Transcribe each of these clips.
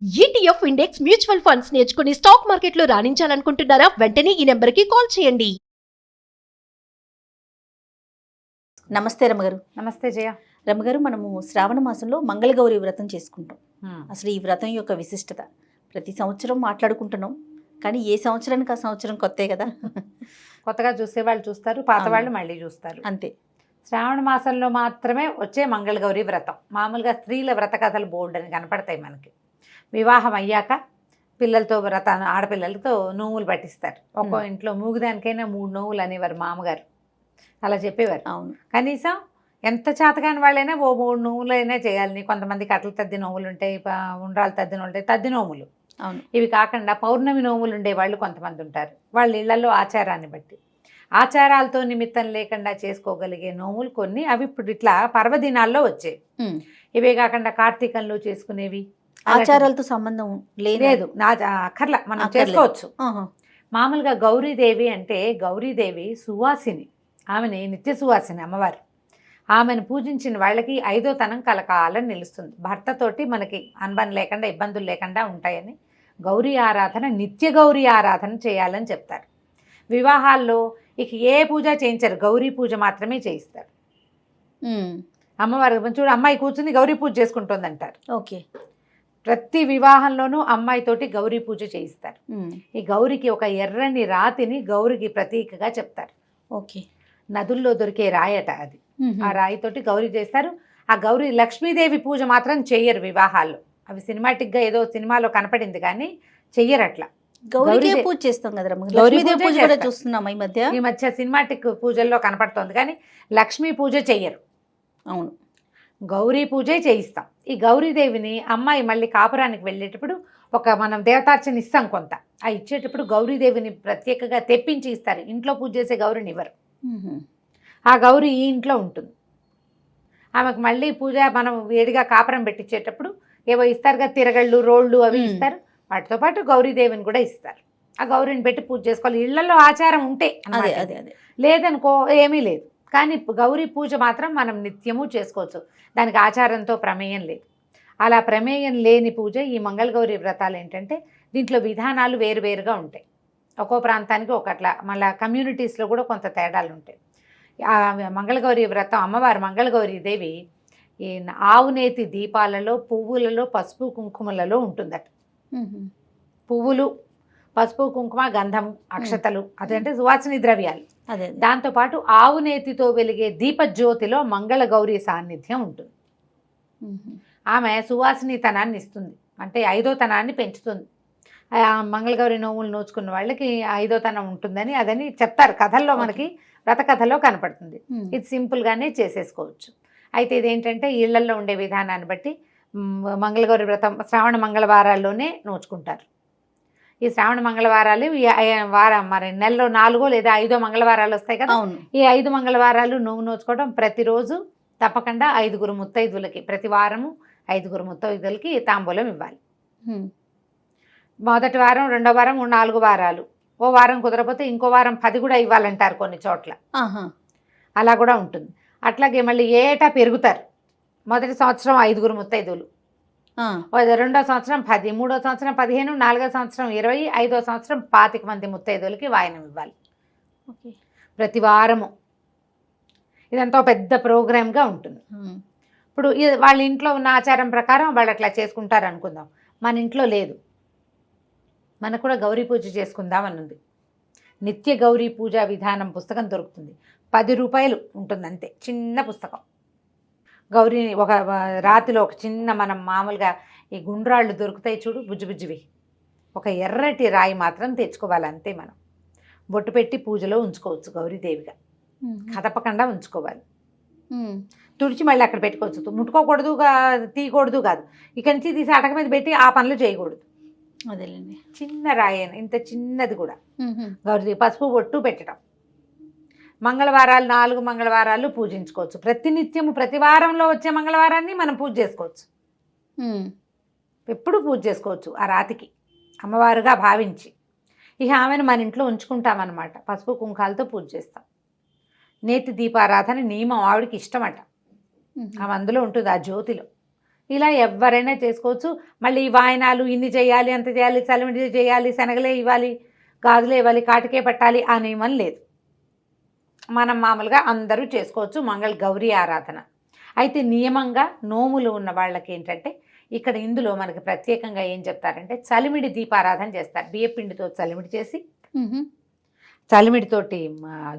ETF index mutual funds నేర్చుకుని stock మార్కెట్లో రాణించాలనుకుంటున్నారా? వెంటనే ఈ నెంబర్కి కాల్ చేయండి. నమస్తే రమ్మగారు. నమస్తే జయ. రమ్మగారు, మనము శ్రావణ మాసంలో మంగళగౌరి వ్రతం చేసుకుంటాం. అసలు ఈ వ్రతం యొక్క విశిష్టత ప్రతి సంవత్సరం మాట్లాడుకుంటున్నాం, కానీ ఏ సంవత్సరానికి ఆ సంవత్సరం కొత్తే కదా. కొత్తగా చూసే వాళ్ళు చూస్తారు, పాత వాళ్ళు మళ్ళీ చూస్తారు, అంతే. శ్రావణ మాసంలో మాత్రమే వచ్చే మంగళగౌరి వ్రతం. మామూలుగా స్త్రీల వ్రత కథలు బోల్డ్ అని కనపడతాయి మనకి. వివాహం అయ్యాక పిల్లలతో ఆడపిల్లలతో నోవులు పట్టిస్తారు. ఒక్కో ఇంట్లో మూగుదానికైనా 3 నోవులు అనేవారు మామగారు, అలా చెప్పేవారు. అవును, కనీసం ఎంత చేతకాని వాళ్ళైనా 3 నోవులైనా చేయాలని. కొంతమంది కట్టలు తద్ది నోవులు ఉంటాయి, ఉండ్రాలు తద్ది నోవులు ఉంటాయి, తద్ది నోములు. అవును. ఇవి కాకుండా పౌర్ణమి నోములు ఉండేవాళ్ళు కొంతమంది ఉంటారు. వాళ్ళ ఇళ్లలో ఆచారాన్ని బట్టి ఆచారాలతో నిమిత్తం లేకుండా చేసుకోగలిగే నోములు కొన్ని. అవి ఇప్పుడు ఇట్లా పర్వదినాల్లో వచ్చేవి. ఇవే కాకుండా కార్తీకంలో చేసుకునేవి. ఆచారాలతో సంబంధం లేదు, నా అక్కర్లా, మనం చేసుకోవచ్చు. మామూలుగా గౌరీదేవి అంటే గౌరీదేవి సువాసిని, ఆమెని నిత్య సువాసిని అమ్మవారు. ఆమెను పూజించిన వాళ్ళకి 5వ తనం కలకాలం నిలుస్తుంది. భర్తతోటి మనకి అనుబంధం లేకుండా ఇబ్బందులు లేకుండా ఉంటాయని గౌరీ ఆరాధన, నిత్య గౌరీ ఆరాధన చేయాలని చెప్తారు. వివాహాల్లో ఇక ఏ పూజ చేయించారు, గౌరీ పూజ మాత్రమే చేయిస్తారు. అమ్మవారు చూడు, అమ్మాయి కూర్చుని గౌరీ పూజ చేసుకుంటుంది అంటారు. ఓకే. ప్రతి వివాహంలోనూ అమ్మాయితోటి గౌరీ పూజ చేయిస్తారు. ఈ గౌరికి ఒక ఎర్రని రాతిని గౌరికి ప్రతీకగా చెప్తారు. ఓకే. నదుల్లో దొరికే రాయట అది. ఆ రాయితోటి గౌరీ చేస్తారు. ఆ గౌరీ లక్ష్మీదేవి పూజ మాత్రం చెయ్యరు వివాహాల్లో. అవి సినిమాటిక్గా ఏదో సినిమాలో కనపడింది కానీ చెయ్యరు అట్లా. గౌరీ పూజ చేస్తాం కదా, లక్ష్మీదేవి పూజ కూడా చూస్తున్నాం ఈ మధ్య సినిమాటిక్ పూజల్లో కనపడుతోంది కానీ లక్ష్మీ పూజ చెయ్యరు. అవును, గౌరీ పూజే చేయిస్తాం. ఈ గౌరీదేవిని అమ్మాయి మళ్ళీ కాపురానికి వెళ్ళేటప్పుడు మనం దేవతార్చన ఇస్తాం కొంత. ఆ ఇచ్చేటప్పుడు గౌరీదేవిని ప్రత్యేకంగా తెప్పించి ఇస్తారు. ఇంట్లో పూజ చేసే గౌరిని ఇవ్వరు. ఆ గౌరీ ఈ ఇంట్లో ఉంటుంది. ఆమెకు మళ్ళీ పూజ మనం వేడిగా కాపురం పెట్టించేటప్పుడు ఏవో ఇస్తారు కదా, తిరగళ్ళు, రోళ్ళు అవి ఇస్తారు. వాటితో పాటు గౌరీదేవిని కూడా ఇస్తారు. ఆ గౌరీని పెట్టి పూజ చేసుకోవాలి. ఇళ్లలో ఆచారం ఉంటే, లేదనుకో ఏమీ లేదు. కానీ గౌరీ పూజ మాత్రం మనం నిత్యము చేసుకోవచ్చు. దానికి ఆచారంతో ప్రమేయం లేదు. అలా ప్రమేయం లేని పూజ ఈ మంగళగౌరి వ్రతాలు ఏంటంటే దీంట్లో విధానాలు వేరువేరుగా ఉంటాయి. ఒక్కో ప్రాంతానికి ఒకట్లా, మళ్ళీ కమ్యూనిటీస్లో కూడా కొంత తేడాలు ఉంటాయి. ఆ మంగళగౌరి వ్రతం, అమ్మవారు మంగళగౌరి దేవి ఈ ఆవునేతి దీపాలలో, పువ్వులలో, పసుపు కుంకుమలలో ఉంటుందట. పువ్వులు, పసుపు కుంకుమ, గంధం, అక్షతలు, అదంటే సువాసిని ద్రవ్యాలు. దాంతోపాటు ఆవునేతితో వెలిగే దీపజ్యోతిలో మంగళగౌరి సాన్నిధ్యం ఉంటుంది. ఆమె సువాసినితనాన్ని ఇస్తుంది, అంటే 5వ తనాన్ని పెంచుతుంది. మంగళగౌరి నోములు నోచుకున్న వాళ్ళకి 5వ తనం ఉంటుందని అదని చెప్తారు కథల్లో, మనకి వ్రత కథలో కనపడుతుంది. ఇది సింపుల్గానే చేసేసుకోవచ్చు. అయితే ఇదేంటంటే ఇళ్లల్లో ఉండే విధానాన్ని బట్టి మంగళగౌరి వ్రతం శ్రావణ మంగళవారాల్లోనే నోచుకుంటారు. ఈ శ్రావణ మంగళవారాలు వారం మరి నెలలో 4 లేదా 5 మంగళవారాలు వస్తాయి కదా. ఈ 5 మంగళవారాలు నువ్వు నోచుకోవడం, ప్రతిరోజు తప్పకుండా 5 ముత్తైదులకి, ప్రతి వారము 5 ముత్తైదులకి తాంబూలం ఇవ్వాలి. మొదటి వారం, 2వ వారం, 4 వారాలు, ఓ వారం కుదరపోతే ఇంకో వారం 10 కూడా ఇవ్వాలంటారు కొన్ని చోట్ల. అలా కూడా ఉంటుంది. అట్లాగే మళ్ళీ ఏటా పెరుగుతారు. మొదటి సంవత్సరం 5 ముత్తైదులు, 2వ సంవత్సరం 10, 3వ సంవత్సరం 15, 4వ సంవత్సరం 20, 5వ సంవత్సరం 25 మంది ముత్తైదులకి వాయనం ఇవ్వాలి ప్రతి వారము. ఇదంతా పెద్ద ప్రోగ్రామ్గా ఉంటుంది. ఇప్పుడు వాళ్ళ ఇంట్లో ఉన్న ఆచారం ప్రకారం వాళ్ళు అట్లా చేసుకుంటారు అనుకుందాం. మన ఇంట్లో లేదు, మనకు కూడా గౌరీ పూజ చేసుకుందాం అని ఉంది. నిత్య గౌరీ పూజా విధానం పుస్తకం దొరుకుతుంది. 10 రూపాయలు ఉంటుంది అంతే, చిన్న పుస్తకం. గౌరీని ఒక రాతిలో ఒక చిన్న, మనం మామూలుగా ఈ గుండ్రాళ్ళు దొరుకుతాయి చూడు, బుజ్జిబుజ్జివి, ఒక ఎర్రటి రాయి మాత్రం తెచ్చుకోవాలి అంతే. మనం బొట్టు పెట్టి పూజలో ఉంచుకోవచ్చు గౌరీదేవిగా, కదపకుండా ఉంచుకోవాలి. తుడిచి మళ్ళీ అక్కడ పెట్టుకోవచ్చు. ముట్టుకోకూడదు, తీయకూడదు కాదు. ఇక్కడి నుంచి తీసి అటక మీద పెట్టి ఆ పనులు చేయకూడదు. అదేలేండి, చిన్న రాయి, ఇంత చిన్నది కూడా గౌరీదేవి. పసుపు బొట్టు పెట్టడం. మంగళవారాలు 4 మంగళవారాలు పూజించుకోవచ్చు. ప్రతినిత్యము ప్రతి వారంలో వచ్చే మంగళవారాన్ని మనం పూజ చేసుకోవచ్చు. ఎప్పుడు పూజ చేసుకోవచ్చు ఆ రాతికి, అమ్మవారుగా భావించి. ఇక ఆమెను మన ఇంట్లో ఉంచుకుంటామన్నమాట. పసుపు కుంకాలతో పూజ చేస్తాం. నేతి దీపారాధన నియమం ఆవిడకి ఇష్టమట. ఆమె అందులో ఉంటుంది, ఆ జ్యోతిలో. ఇలా ఎవరైనా చేసుకోవచ్చు. మళ్ళీ ఈ వాయనాలు ఇన్ని చేయాలి, అంత చేయాలి, చలిమిడి చేయాలి, శనగలే ఇవ్వాలి, గాజులే ఇవ్వాలి, కాటికే పట్టాలి ఆ నియమం లేదు. మనం మామూలుగా అందరూ చేసుకోవచ్చు మంగళ గౌరీ ఆరాధన. అయితే నియమంగా నోములు ఉన్న వాళ్ళకి ఏంటంటే ఇక్కడ ఇందులో మనకి ప్రత్యేకంగా ఏం చెప్తారంటే చలిమిడి దీపారాధన చేస్తారు. బియ్యపిండితో చలిమిడి చేసి చలిమిడితోటి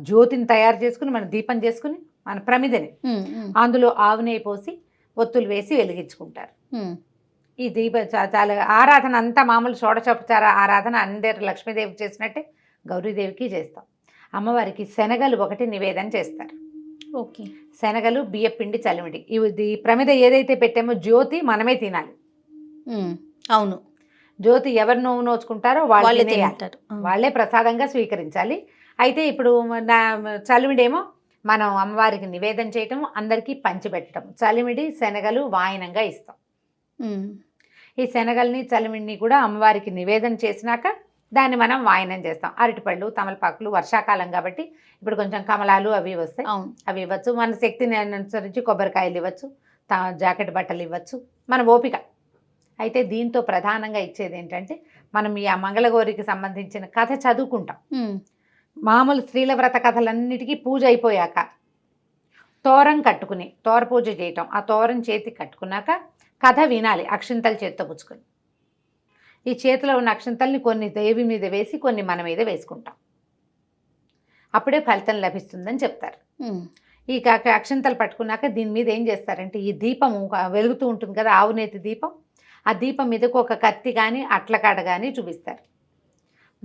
జ్యోతిని తయారు చేసుకుని మన దీపం చేసుకుని మన ప్రమిదని అందులో ఆవు నెయ్యి పోసి ఒత్తులు వేసి వెలిగించుకుంటారు. ఈ దీప చాలా ఆరాధన అంతా మామూలు షోడశోపచార ఆరాధన అందరు లక్ష్మీదేవికి చేసినట్టే గౌరీదేవికి చేస్తాం. అమ్మవారికి శనగలు ఒకటి నివేదన చేస్తారు. ఓకే, శనగలు బియ్యపిండి చలిమిడి ఇవి ప్రమిద ఏదైతే పెట్టామో జ్యోతి మనమే తినాలి. అవును, జ్యోతి ఎవరు నోవు నోచుకుంటారో వాళ్ళే తింటారు, వాళ్ళే ప్రసాదంగా స్వీకరించాలి. అయితే ఇప్పుడు చలిమిడేమో మనం అమ్మవారికి నివేదన చేయటం, అందరికీ పంచిపెట్టడం. చలిమిడి శనగలు వాయనంగా ఇస్తాం. ఈ శనగల్ని చలిమిడిని కూడా అమ్మవారికి నివేదన చేసినాక దాన్ని మనం వాయనం చేస్తాం. అరటిపళ్ళు, తమలపాకులు, వర్షాకాలం కాబట్టి ఇప్పుడు కొంచెం కమలాలు అవి వస్తాయి, అవి ఇవ్వచ్చు. మన శక్తిని అనుసరించి కొబ్బరికాయలు ఇవ్వచ్చు, జాకెట్ బట్టలు ఇవ్వచ్చు, మన ఓపిక. అయితే దీంతో ప్రధానంగా ఇచ్చేది ఏంటంటే మనం ఈ మంగళగౌరికి సంబంధించిన కథ చదువుకుంటాం. మామూలు స్త్రీల వ్రత కథలన్నిటికీ పూజ అయిపోయాక తోరం కట్టుకుని తోర పూజ చేయటం, ఆ తోరం చేతికి కట్టుకున్నాక కథ వినాలి అక్షింతలు చేత్తో పుచ్చుకొని. ఈ చేతిలో ఉన్న అక్షింతల్ని కొన్ని దేవి మీద వేసి కొన్ని మన మీద వేసుకుంటాం. అప్పుడే ఫలితం లభిస్తుందని చెప్తారు. ఈ అక్షింతలు పట్టుకున్నాక దీని మీద ఏం చేస్తారంటే ఈ దీపము వెలుగుతూ ఉంటుంది కదా, ఆవునేతి దీపం, ఆ దీపం మీదకు ఒక కత్తి కానీ అట్లకాడ కానీ చూపిస్తారు.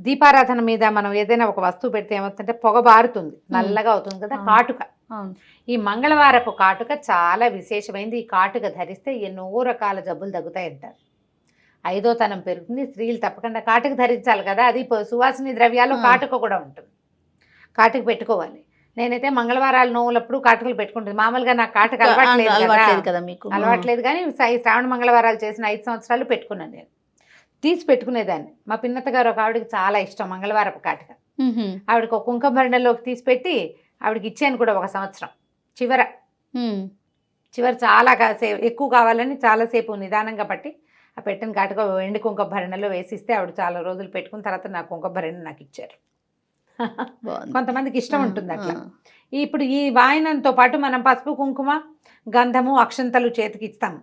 దీపారాధన మీద మనం ఏదైనా ఒక వస్తువు పెడితే ఏమవుతుందంటే పొగ బారుతుంది, నల్లగా అవుతుంది కదా, కాటుక. ఈ మంగళవారపు కాటుక చాలా విశేషమైంది. ఈ కాటుక ధరిస్తే ఎన్నో రకాల జబ్బులు తగ్గుతాయి అంటారు. 5వ తనం పెరుగుతుంది. స్త్రీలు తప్పకుండా కాటుక ధరించాలి కదా, అది సువాసిని ద్రవ్యాలు కాటుక కూడా ఉంటుంది. కాటుక పెట్టుకోవాలి. నేనైతే మంగళవారాలు నోవులప్పుడు కాటుకలు పెట్టుకుంటుంది. మామూలుగా నాకు కాటుక అలవాట్లేదు కదా, మీకు అలవాట్లేదు. కానీ శ్రావణ మంగళవారాలు చేసిన 5 సంవత్సరాలు పెట్టుకున్నాను. నేను తీసి పెట్టుకునేదాన్ని. మా పిన్నత్త గారు ఒక ఆవిడకి చాలా ఇష్టం మంగళవారపు కాటుక. ఆవిడకి ఒక కుంకుమ భరణలోకి తీసి పెట్టి ఆవిడకి ఇచ్చాను కూడా ఒక సంవత్సరం. చివర చాలా ఎక్కువ కావాలని చాలాసేపు నిదానంగా పట్టి ఆ పెట్టిన కాటుక ఎండి కుంకుమ భరణలో వేసిస్తే ఆవిడ చాలా రోజులు పెట్టుకున్న తర్వాత నా కుంకుమ భరణ నాకు ఇచ్చారు. కొంతమందికి ఇష్టం ఉంటుంది అట్లా. ఇప్పుడు ఈ వాయనంతో పాటు మనం పసుపు, కుంకుమ, గంధము, అక్షంతలు చేతికి ఇస్తాము,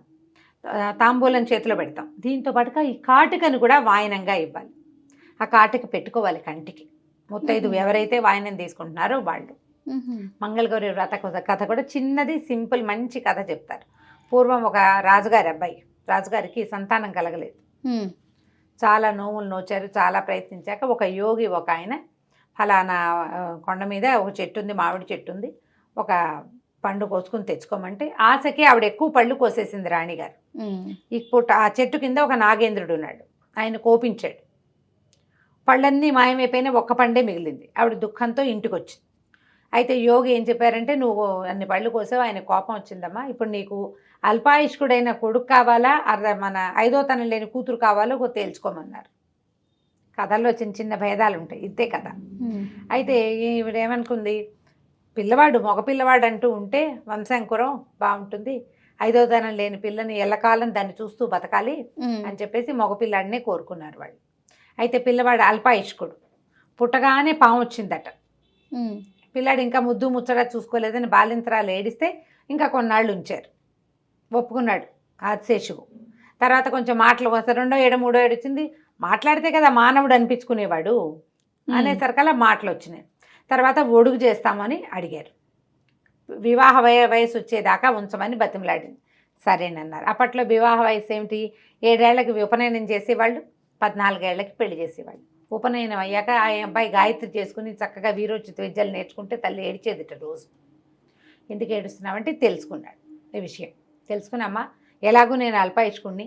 తాంబూలం చేతిలో పెడతాం. దీంతో పాటుగా ఈ కాటుకను కూడా వాయనంగా ఇవ్వాలి. ఆ కాటుక పెట్టుకోవాలి కంటికి. ముత్తైదు ఎవరైతే వాయనం తీసుకుంటున్నారో వాళ్ళు. మంగళగౌరి వ్రత కథ కూడా చిన్నది, సింపుల్, మంచి కథ చెప్తారు. పూర్వం ఒక రాజుగారి అబ్బాయి, రాజుగారికి సంతానం కలగలేదు. చాలా నోములు నోచారు, చాలా ప్రయత్నించాక ఒక యోగి ఒక ఆయన ఫలానా కొండ మీద ఒక చెట్టు ఉంది, మామిడి చెట్టు ఉంది, ఒక పండు కోసుకుని తెచ్చుకోమంటే ఆశకి ఆవిడ ఎక్కువ పళ్ళు కోసేసింది రాణిగారు. ఇప్పుడు ఆ చెట్టు కింద ఒక నాగేంద్రుడు ఉన్నాడు. ఆయన కోపించాడు. పళ్ళన్నీ మాయమైపోయినా ఒక్క పండే మిగిలింది. ఆవిడ దుఃఖంతో ఇంటికి వచ్చింది. అయితే యోగి ఏం చెప్పారంటే, నువ్వు అన్ని పళ్ళు కోసావు, ఆయన కోపం వచ్చిందమ్మా, ఇప్పుడు నీకు అల్పాయుష్కుడైన కొడుకు కావాలా, మన 5వ తనం లేని కూతురు కావాలో తేల్చుకోమన్నారు. కథల్లో చిన్న చిన్న భేదాలు ఉంటాయి, ఇదే కథ. అయితే ఈవిడ ఏమనుకుంది, పిల్లవాడు మగ పిల్లవాడు అంటూ ఉంటే వంశాంకురం బాగుంటుంది, 5వ తనం లేని పిల్లని ఎల్లకాలం దాన్ని చూస్తూ బతకాలి అని చెప్పేసి మగపిల్లాడినే కోరుకున్నారు వాళ్ళు. అయితే పిల్లవాడు అల్పాయుష్కుడు, పుట్టగానే పాము వచ్చిందట. పిల్లాడు ఇంకా ముద్దు ముచ్చట చూసుకోలేదని బాలింతరాలు ఏడిస్తే ఇంకా కొన్నాళ్ళు ఉంచారు. ఒప్పుకున్నాడు ఆదిశేషువు. తర్వాత కొంచెం మాటలు 2వ ఏడు 3వ ఏడు వచ్చింది. మాట్లాడితే కదా మానవుడు అనిపించుకునేవాడు అనేసరికల్లా మాటలు వచ్చినాయి. తర్వాత ఒడుగు చేస్తామని అడిగారు. వివాహ వయసు వచ్చేదాకా ఉంచమని బతిమలాడింది. సరేనన్నారు. అప్పట్లో వివాహ వయసు ఏమిటి, 7 ఏళ్లకి ఉపనయనం చేసేవాళ్ళు, 14 ఏళ్లకి పెళ్లి చేసేవాళ్ళు. ఉపనయనం అయ్యాక ఆ అబ్బాయి గాయత్రి చేసుకుని చక్కగా వీరోచిత విద్యలు నేర్చుకుంటే తల్లి ఏడిచేదిట రోజు. ఎందుకు ఏడుస్తున్నామంటే తెలుసుకున్నాడు ఈ విషయం. తెలుసుకుని, అమ్మ ఎలాగూ నేను అల్పాయుష్కుణ్ణి,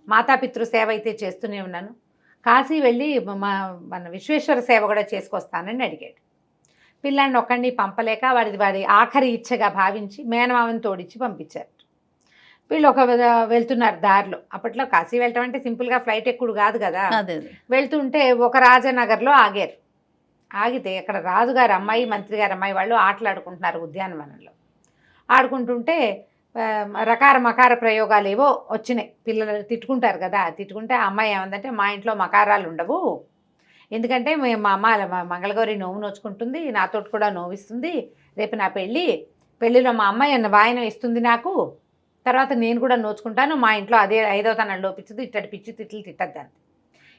మాతాపితృ సేవ అయితే చేస్తూనే ఉన్నాను, కాశీ వెళ్ళి మన విశ్వేశ్వర సేవ కూడా చేసుకొస్తానని అడిగాడు. పిల్లాడిని ఒక్కడిని పంపలేక వాడి ఆఖరి ఇచ్చగా భావించి మేనమామని తోడిచ్చి పంపించారు. వీళ్ళు వెళ్తున్నారు దారిలో. అప్పట్లో కాశీ వెళ్ళటం అంటే సింపుల్గా ఫ్లైట్ ఎక్కుడు కాదు కదా. వెళ్తుంటే ఒక రాజనగర్లో ఆగారు. ఆగితే అక్కడ రాజుగారి అమ్మాయి, మంత్రి గారి అమ్మాయి వాళ్ళు ఆటలాడుకుంటున్నారు ఉద్యానవనంలో. ఆడుకుంటుంటే రకార మకార ప్రయోగాలు ఏవో వచ్చినాయి. పిల్లలు తిట్టుకుంటారు కదా, తిట్టుకుంటే ఆ అమ్మాయి ఏమందంటే మా ఇంట్లో మకారాలు ఉండవు, ఎందుకంటే మా అమ్మ మంగళగౌరి నోవు నోచుకుంటుంది, నాతోటి కూడా నోవిస్తుంది, రేపు నా పెళ్ళిలో మా అమ్మాయి అన్న వాయనం ఇస్తుంది నాకు, తర్వాత నేను కూడా నోచుకుంటాను, మా ఇంట్లో అదే 5వ తనం లోపించదు, ఇట్టడి పిచ్చి తిట్లు తిట్టద్దని.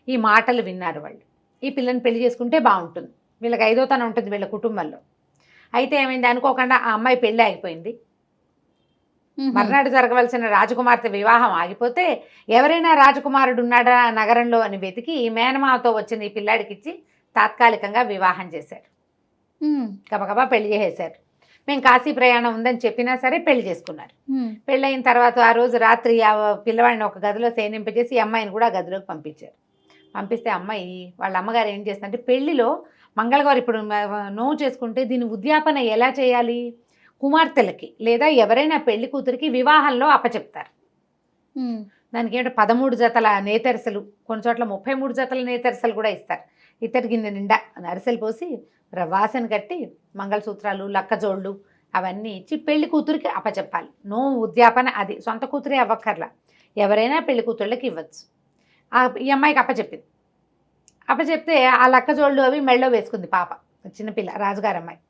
ఈ మాటలు విన్నారు వాళ్ళు. ఈ పిల్లని పెళ్లి చేసుకుంటే బాగుంటుంది, వీళ్ళకి 5వ తనం ఉంటుంది వీళ్ళ కుటుంబంలో. అయితే ఏమైంది, అనుకోకుండా ఆ అమ్మాయి పెళ్ళి ఆగిపోయింది. మర్నాడు జరగవలసిన రాజకుమార్తె వివాహం ఆగిపోతే ఎవరైనా రాజకుమారుడు ఉన్నాడా నగరంలో అని వెతికి మేనమావతో వచ్చిన ఈ పిల్లాడికి ఇచ్చి తాత్కాలికంగా వివాహం చేశారు. గబగబా పెళ్లి చేసేశారు. మేము కాశీ ప్రయాణం ఉందని చెప్పినా సరే పెళ్లి చేసుకున్నారు. పెళ్ళి అయిన తర్వాత ఆ రోజు రాత్రి ఆ పిల్లవాడిని ఒక గదిలో శయనింపజేసి ఈ అమ్మాయిని కూడా ఆ గదిలోకి పంపించారు. పంపిస్తే అమ్మాయి వాళ్ళ అమ్మగారు ఏం చేస్తుందంటే, పెళ్లిలో మంగళవారం ఇప్పుడు నోవు చేసుకుంటే దీని ఉద్యాపన ఎలా చేయాలి, కుమార్తెలకి లేదా ఎవరైనా పెళ్లి కూతురికి వివాహంలో అప్పచెప్తారు. దానికి ఏంటో 13 జతల నేతరసలు, కొన్ని చోట్ల 33 జతల నేతరసలు కూడా ఇస్తారు. ఇతడి గిన్నె నిండా అరిసెలు పోసి వాసన కట్టి మంగళసూత్రాలు లక్కజోళ్ళు అవన్నీ ఇచ్చి పెళ్లి కూతురికి అప్పచెప్పాలి. నో ఉద్యాపన అది సొంత కూతురే అవ్వక్కర్లా, ఎవరైనా పెళ్లి కూతుళ్ళకి ఇవ్వచ్చు. ఈ అమ్మాయికి అప్పచెప్పింది. అప్పచెప్తే ఆ లక్కజోళ్ళు అవి మెళ్ళో వేసుకుంది పాప, చిన్నపిల్ల రాజుగారు అమ్మాయి.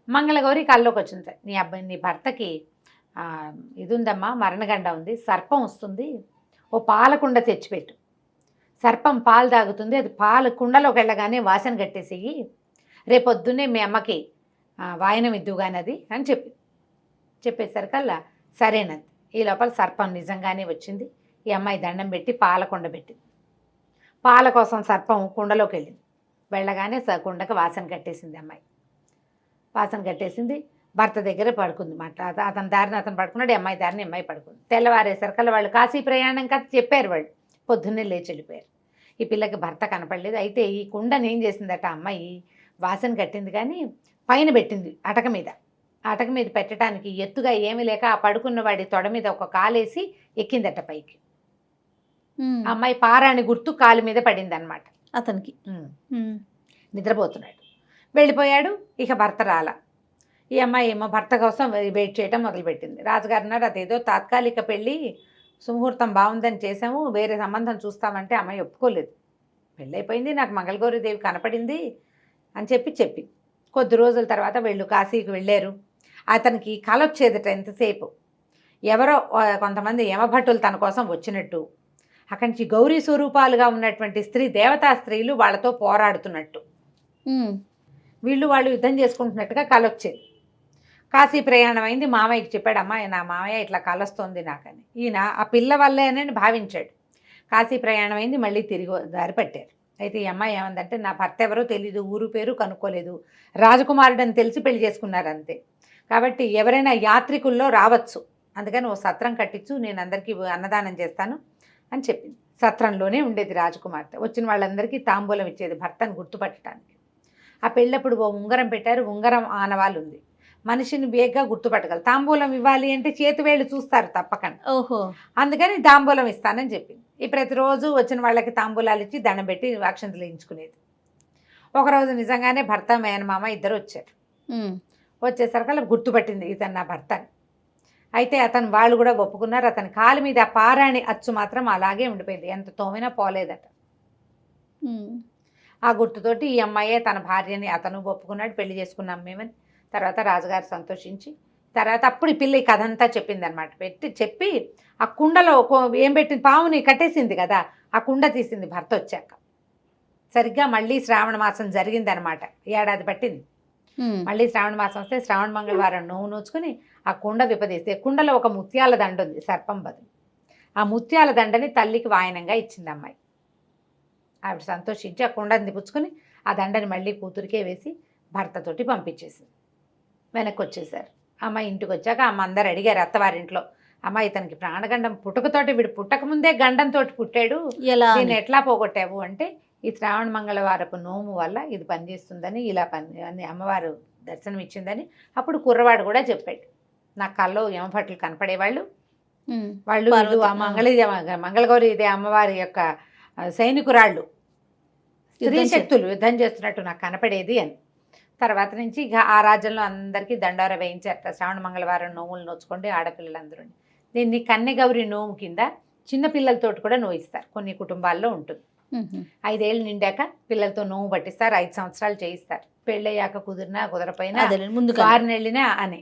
మంగళగౌరి కల్లోకి వచ్చింది, నీ భర్తకి ఇది ఉందమ్మా, మరణగండ ఉంది, సర్పం వస్తుంది, ఓ పాలకుండ తెచ్చిపెట్టు, సర్పం పాలు తాగుతుంది, అది పాల కుండలోకి వెళ్ళగానే వాసన కట్టేసేయి, రేపొద్దున్నే మీ అమ్మకి వాయనం ఇద్దుగానది అని చెప్పేసరికల్లా సరేనంది. ఈ లోపల సర్పం నిజంగానే వచ్చింది. ఈ అమ్మాయి దండం పెట్టి పాలకుండ పెట్టింది. పాల కోసం సర్పం కుండలోకి వెళ్ళింది. వెళ్ళగానే కుండకి వాసన కట్టేసింది అమ్మాయి. వాసన కట్టేసింది. భర్త దగ్గర పడుకుంది మాట. అతని దారిని అతను పడుకున్నాడు, అమ్మాయి దారిని అమ్మాయి పడుకుంది. తెల్లవారేసరికల్లా వాళ్ళు కాశీ ప్రయాణం కదా చెప్పారు. వాళ్ళు పొద్దున్నే లేచి వెళ్ళిపోయారు. ఈ పిల్లకి భర్త కనపడలేదు. అయితే ఈ కుండని ఏం చేసిందట అమ్మాయి, వాసన కట్టింది కానీ పైన పెట్టింది అటక మీద. అటక మీద పెట్టడానికి ఎత్తుగా ఏమీ లేక ఆ పడుకున్న వాడి తొడ మీద ఒక కాలేసి ఎక్కిందట పైకి. అమ్మాయి పారాణి గుర్తు కాలు మీద పడింది అనమాట. అతనికి నిద్రపోతున్నాడు, వెళ్ళిపోయాడు. ఇక భర్త రాలా. ఈ అమ్మాయి ఏమో భర్త కోసం వెయిట్ చేయడం మొదలుపెట్టింది. రాజుగారు అన్నారు, అదేదో తాత్కాలిక పెళ్ళి, సుముహూర్తం బాగుందని చేసాము, వేరే సంబంధం చూస్తామంటే అమ్మాయి ఒప్పుకోలేదు. పెళ్ళైపోయింది, నాకు మంగళగౌరీదేవి కనపడింది అని చెప్పి కొద్ది రోజుల తర్వాత వీళ్ళు కాశీకి వెళ్ళారు. అతనికి కల వచ్చేదట ఎంతసేపు, ఎవరో కొంతమంది యమభట్టులు తన కోసం వచ్చినట్టు, అక్కడి నుంచి గౌరీ స్వరూపాలుగా ఉన్నటువంటి దేవతా స్త్రీలు వాళ్ళతో పోరాడుతున్నట్టు, వాళ్ళు యుద్ధం చేసుకుంటున్నట్టుగా కల వచ్చేది. కాశీ ప్రయాణం అయింది. మామయ్యకి చెప్పాడు, అమ్మాయి నా మామయ్య ఇట్లా కలొస్తోంది నాకని. ఈయన ఆ పిల్ల వల్లేనని భావించాడు. కాశీ ప్రయాణం అయింది, మళ్ళీ తిరిగి దారి పట్టారు. అయితే ఈ అమ్మాయి ఏమందంటే, నా భర్త ఎవరో తెలీదు, ఊరు పేరు కనుక్కోలేదు, రాజకుమారుడు అని తెలిసి పెళ్లి చేసుకున్నారు అంతే, కాబట్టి ఎవరైనా యాత్రికుల్లో రావచ్చు, అందుకని ఓ సత్రం కట్టించు, నేను అందరికీ అన్నదానం చేస్తాను అని చెప్పింది. సత్రంలోనే ఉండేది రాజకుమార్తె. వచ్చిన వాళ్ళందరికీ తాంబూలం ఇచ్చేది భర్తను గుర్తుపట్టడానికి. ఆ పెళ్ళప్పుడు ఓ ఉంగరం పెట్టారు. ఉంగరం ఆనవాళ్ళు ఉంది, మనిషిని వేగంగా గుర్తుపట్టగలరు. తాంబూలం ఇవ్వాలి అంటే చేతి వేళ్ళు చూస్తారు తప్పకుండా. ఓహో, అందుకని తాంబూలం ఇస్తానని చెప్పింది. ఈ ప్రతిరోజు వచ్చిన వాళ్ళకి తాంబూలాలు ఇచ్చి దండం పెట్టి అక్షంతలు వేయించుకునేది. ఒకరోజు నిజంగానే భర్త మేనమామ ఇద్దరు వచ్చారు. వచ్చేసరికి అలా గుర్తుపట్టింది, ఇతను నా భర్త అని. అయితే వాళ్ళు కూడా ఒప్పుకున్నారు. అతని కాలు మీద పారాణి అచ్చు మాత్రం అలాగే ఉండిపోయింది, ఎంత తోమినా పోలేదట. ఆ గుర్తుతోటి ఈ అమ్మాయే తన భార్యని అతను ఒప్పుకున్నాడు, పెళ్లి చేసుకున్నాం మేమని. తర్వాత రాజుగారు సంతోషించి తర్వాత అప్పుడు ఈ పిల్ల ఈ కథ అంతా చెప్పింది అనమాట. చెప్పి ఆ కుండలో ఏం పెట్టింది, పావుని కట్టేసింది కదా, ఆ కుండ తీసింది భర్త వచ్చాక. సరిగ్గా మళ్ళీ శ్రావణ మాసం జరిగింది అనమాట, ఏడాది పట్టింది. మళ్ళీ శ్రావణ మాసం వస్తే శ్రావణ మంగళవారం నోవు నోచుకుని ఆ కుండ విపదీస్తే, కుండలో ఒక ముత్యాల దండ ఉంది సర్పం బదులు. ఆ ముత్యాల దండని తల్లికి వాయనంగా ఇచ్చింది అమ్మాయి. ఆవిడ సంతోషించి ఆ కుండని పుచ్చుకొని ఆ దండని మళ్ళీ కూతురికే వేసి భర్తతోటి పంపించేసింది. వెనక్కి వచ్చేసారు. అమ్మాయి ఇంటికి వచ్చాక అమ్మ అందరు అడిగారు అత్తవారింట్లో, అమ్మాయి ఇతనికి ప్రాణగండం పుట్టకతోటి, వీడు పుట్టకముందే గండంతో పుట్టాడు, దీన్ని ఎట్లా పోగొట్టావు అంటే, ఈ శ్రావణ మంగళవారపు నోము వల్ల ఇది పనిచేస్తుందని, ఇలా అని అమ్మవారు దర్శనం ఇచ్చిందని. అప్పుడు కుర్రవాడు కూడా చెప్పాడు, నా కల్లో యమభట్లు కనపడేవాళ్ళు, వాళ్ళు మంగళగౌరి ఇదే అమ్మవారి యొక్క సైనికురాళ్ళు, స్త్రీ శక్తులు యుద్ధం చేస్తున్నట్టు నాకు కనపడేది అని. తర్వాత నుంచి ఇక ఆ రాజ్యంలో అందరికీ దండోర వేయించారట, శ్రావణ మంగళవారం నోములు నోచుకోండి ఆడపిల్లలందరూ. దీన్ని కన్నె గౌరి నోము కింద చిన్న పిల్లలతోటి కూడా నోయిస్తారు, కొన్ని కుటుంబాల్లో ఉంటుంది. 5 ఏళ్ళు నిండాక పిల్లలతో నోము పట్టిస్తారు, 5 సంవత్సరాలు చేయిస్తారు. పెళ్ళయ్యాక కుదిరినా కుదరపోయినా ముందు 6 నెలలినా అని,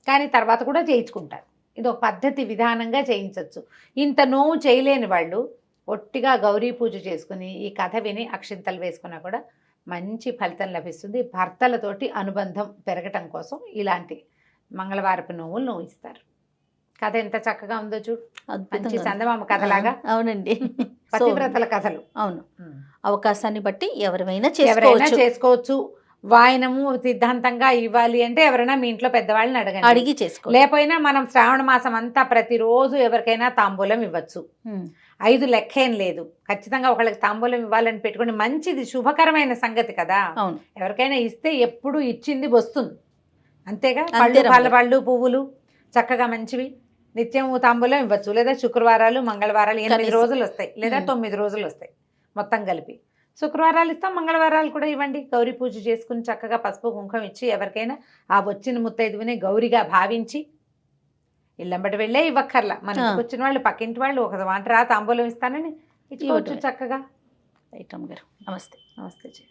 కానీ తర్వాత కూడా చేయించుకుంటారు. ఇది ఒక పద్ధతి విధానంగా చేయించవచ్చు. ఇంత నోము చేయలేని వాళ్ళు ఒట్టిగా గౌరీ పూజ చేసుకుని ఈ కథ విని అక్షింతలు వేసుకున్నా కూడా మంచి ఫలితం లభిస్తుంది. భర్తలతోటి అనుబంధం పెరగటం కోసం ఇలాంటి మంగళవారపు నోములు నోయిస్తారు. కథ ఎంత చక్కగా ఉందో చూడు, మంచి చందమామ కథలాగా. అవునండి, పతివ్రతల కథలు. అవును, అవకాశాన్ని బట్టి ఎవరైనా చేసుకోవచ్చు. వాయనము సిద్ధాంతంగా ఇవ్వాలి అంటే ఎవరైనా మీ ఇంట్లో పెద్దవాళ్ళని అడిగి చేసుకో, లేకపోయినా మనం శ్రావణ మాసం అంతా ప్రతిరోజు ఎవరికైనా తాంబూలం ఇవ్వచ్చు. 5 లెక్కేం లేదు, ఖచ్చితంగా ఒకళ్ళకి తాంబూలం ఇవ్వాలని పెట్టుకుని మంచిది, శుభకరమైన సంగతి కదా. అవును, ఎవరికైనా ఇస్తే ఎప్పుడు ఇచ్చింది వస్తుంది, అంతేగా. పళ్ళు పళ్ళు పువ్వులు చక్కగా మంచివి నిత్యం తాంబూలం ఇవ్వచ్చు. లేదా శుక్రవారాలు మంగళవారాలు 8 రోజులు వస్తాయి, లేదా 9 రోజులు వస్తాయి మొత్తం కలిపి. శుక్రవారాలు ఇస్తాం, మంగళవారాలు కూడా ఇవ్వండి. గౌరీ పూజ చేసుకుని చక్కగా పసుపు కుంకుమ ఇచ్చి ఎవరికైనా ఆ వచ్చిన ముత్తైదువుని గౌరిగా భావించి ఇళ్ళంబటి వెళ్ళే ఇవ్వక్కర్లా. మనకి వచ్చిన వాళ్ళు పక్కింటి వాళ్ళు ఒక మాట తాంబూలం ఇస్తానని ఇచ్చుకోవచ్చు చక్కగా. రైట్ అమ్మగారు, నమస్తే. నమస్తే.